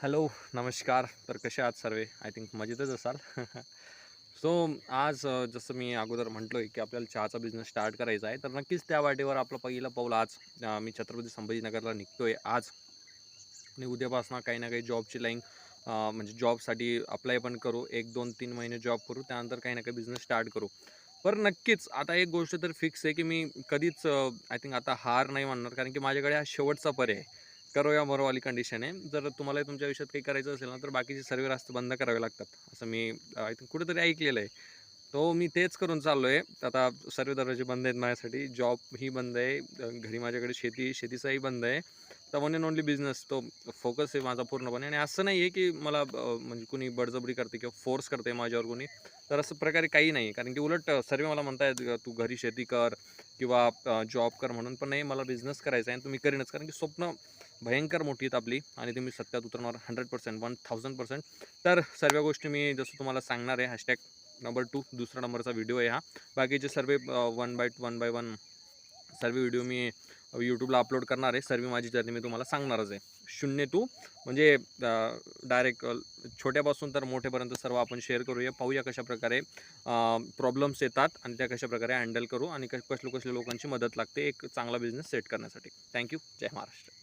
Hello, नमस्कार. तर कसे आहात सर्व? आय थिंक मजेतच असाल. सो आज जसं मी अगोदर म्हटलोय, की आपल्याला चहाचा बिझनेस स्टार्ट करायचा आहे. तर नक्कीच त्या वाटेवर आपलं पहिलं पाऊल आज मी छत्रपती संभाजीनगरला निघतोय आज आणि उद्यापासून काही ना काही जॉबची लाईन म्हणजे जॉबसाठी अप्लाय पण करू. 1, 2, 3 महिने जॉब करू. त्यानंतर काही ना काही बिझनेस स्टार्ट करू. पण नक्कीच आता एक गोष्ट तर फिक्स आहे, की मी कधीच आय थिंक आता हार नाही मानणार, कारण की माझ्याकडे हा शेवटचा पर्याय आहे. करो या मरो वाली कंडिशन आहे. जर तुम्हाला तुमच्या आयुष्यात काही करायचं असेल ना, तर बाकीचे सर्व रस्ते बंद करावे लागतात. असं मी आय थिंक कुठेतरी ऐकलेलं आहे. तो मी तेच करून चाललोय. आता सर्व दरवाजे बंद आहेत माझ्यासाठी. जॉबही बंद आहे. घरी माझ्याकडे शेतीचाही बंद आहे. तर वन अँड ओन्ली बिझनेस तो फोकस आहे माझा पूर्णपणे. आणि असं नाही आहे, की मला म्हणजे कुणी बळजबरी करते किंवा फोर्स करते माझ्यावर कोणी. तर असं प्रकारे काही नाही, कारण की उलट सर्व मला म्हणतायत, "तू घरी शेती कर किंवा जॉब कर," म्हणून. पण नाही, मला बिझनेस करायचा आहे आणि तो मी करीनच. कारण की स्वप्न भयंकर मोठी आहेत आपली आणि ती मी सत्यात उतरवणार 100%, 1000%. तर सर्व गोष्टी मी जसं तुम्हाला सांगणार आहे. हॅशटॅग नंबर 2 दुसरा नंबरचा व्हिडिओ आहे हा. बाकीचे सर्व वन बाय वन सर्व व्हिडिओ मी यूट्यूबला अपलोड करणार आहे. सर्व माझी जर्नी मी तुम्हाला सांगणारच आहे. 0 टू म्हणजे डायरेक्ट छोट्यापासून तर मोठेपर्यंत सर्व आपण शेअर करूया. पाहूया कशाप्रकारे प्रॉब्लेम्स येतात आणि त्या कशाप्रकारे हँडल करू आणि कसल्या कसल्या लोकांची मदत लागते एक चांगला बिझनेस सेट करण्यासाठी. थँक्यू. जय महाराष्ट्र.